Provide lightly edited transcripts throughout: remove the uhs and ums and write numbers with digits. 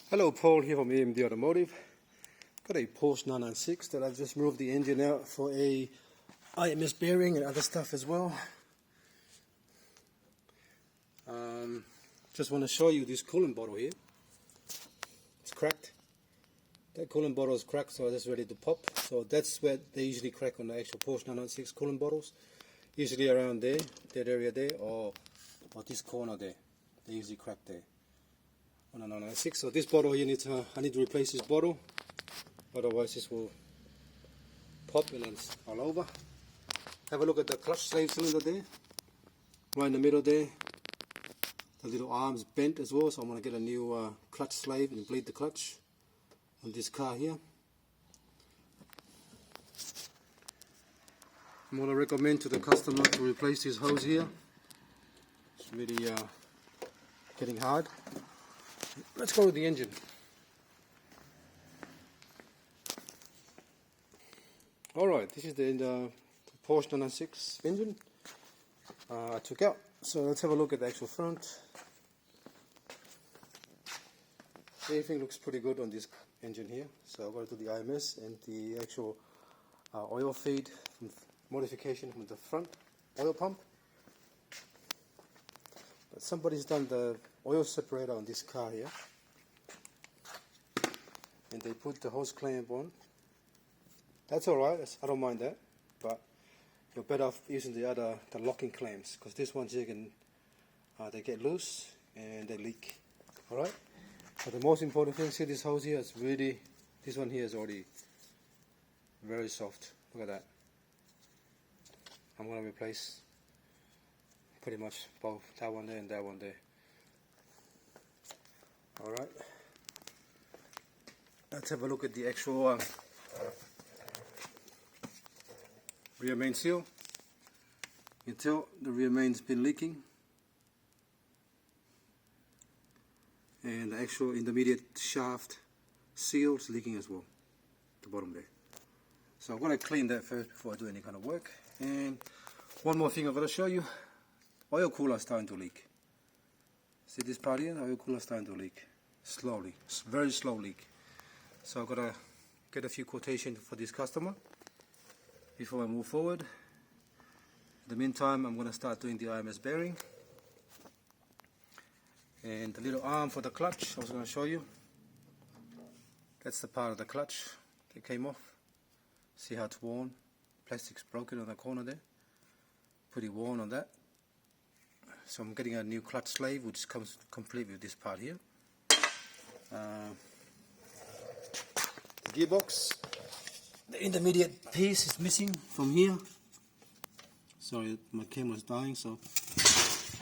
Hello, Paul here from AMD Automotive. Got a Porsche 996 that I've just moved the engine out for a IMS bearing and other stuff as well. Just want to show you this coolant bottle here. It's cracked. That coolant bottle is cracked, so it's ready to pop. So that's where they usually crack on the actual Porsche 996 coolant bottles. Usually around there, that area there, or this corner there. They usually crack there. 996. So this bottle here I need to replace this bottle, otherwise this will pop and it's all over. Have a look at the clutch slave cylinder there, right in the middle there. The little arm's bent as well, so I'm going to get a new clutch slave and bleed the clutch on this car here. I'm going to recommend to the customer to replace this hose here. It's really getting hard. Let's go with the engine. Alright, this is the Porsche 996 engine I took out. So let's have a look at the actual front. Everything looks pretty good on this engine here. So I'll go to the IMS and the actual oil feed modification from the front oil pump. But somebody's done the oil separator on this car here, and they put the hose clamp on. That's alright, I don't mind that, but you're better off using the locking clamps, because this ones you can they get loose and they leak. Alright, but the most important thing, see this hose here, it's really, this one here is already very soft. Look at that. I'm going to replace pretty much both that one there and that one there. Alright, let's have a look at the actual rear main seal. You can tell the rear main's been leaking, and the actual intermediate shaft seal is leaking as well, the bottom there. So I'm going to clean that first before I do any kind of work. And one more thing I've got to show you, oil cooler is starting to leak. See this part here, the oil cooler is starting to leak. Slowly, it's very slow leak. So I've got to get a few quotations for this customer before I move forward. In the meantime, I'm going to start doing the IMS bearing. And the little arm for the clutch, I was going to show you. That's the part of the clutch that came off. See how it's worn? Plastic's broken on the corner there. Pretty worn on that. So I'm getting a new clutch slave, which comes complete with this part here. The gearbox, the intermediate piece is missing from here. Sorry, my camera's dying, so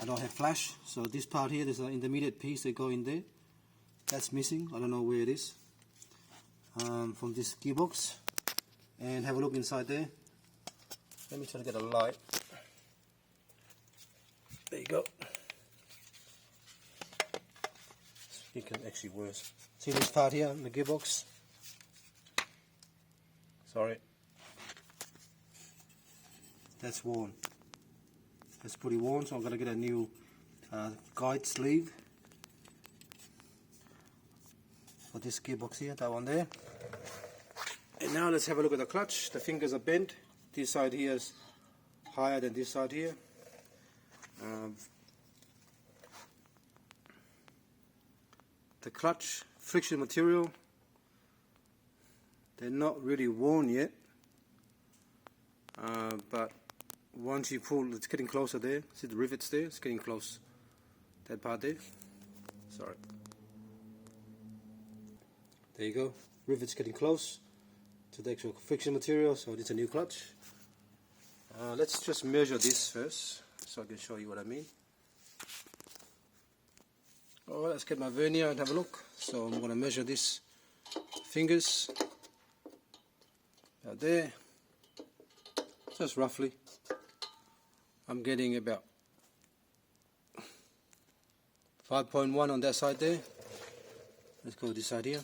I don't have flash. So this part here, there's an intermediate piece that go in there. That's missing. I don't know where it is. From this gearbox. And have a look inside there. Let me try to get a light. There you go. You can actually worse. See this part here in the gearbox? Sorry. That's worn. That's pretty worn, so I'm going to get a new guide sleeve for this gearbox here, that one there. And now let's have a look at the clutch. The fingers are bent. This side here is higher than this side here. The clutch friction material, they're not really worn yet, but once you pull, it's getting closer there. See the rivets there? It's getting close. That part there. Sorry. There you go. Rivets getting close to the actual friction material, so it's a new clutch. Let's just measure this first, so I can show you what I mean. Alright, let's get my vernier and have a look. So I'm going to measure this fingers out there, just roughly. I'm getting about 5.1 on that side there. Let's go this side here.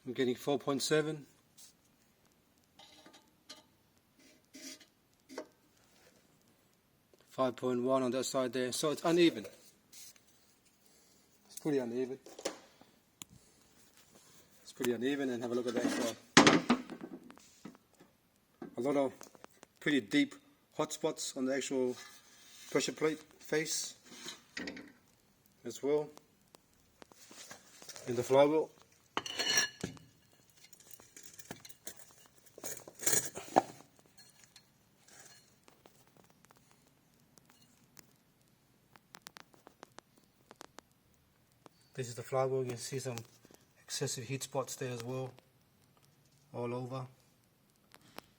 I'm getting 4.7. 5.1 on that side there, so it's uneven. It's pretty uneven. It's pretty uneven, and have a look at that as well. A lot of pretty deep hot spots on the actual pressure plate face as well, in the flywheel. This is the flywheel. You can see some excessive heat spots there as well, all over,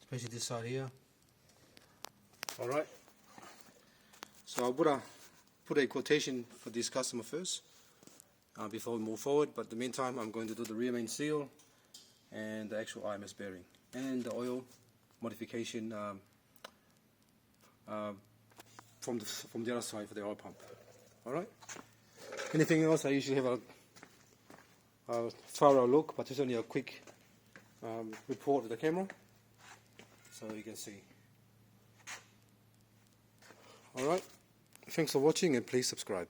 especially this side here. Alright, so I'll put a quotation for this customer first before we move forward, but in the meantime I'm going to do the rear main seal and the actual IMS bearing and the oil modification from the other side for the oil pump. Alright, anything else I usually have a thorough look, but it's only a quick report with the camera so you can see. Alright, thanks for watching and please subscribe.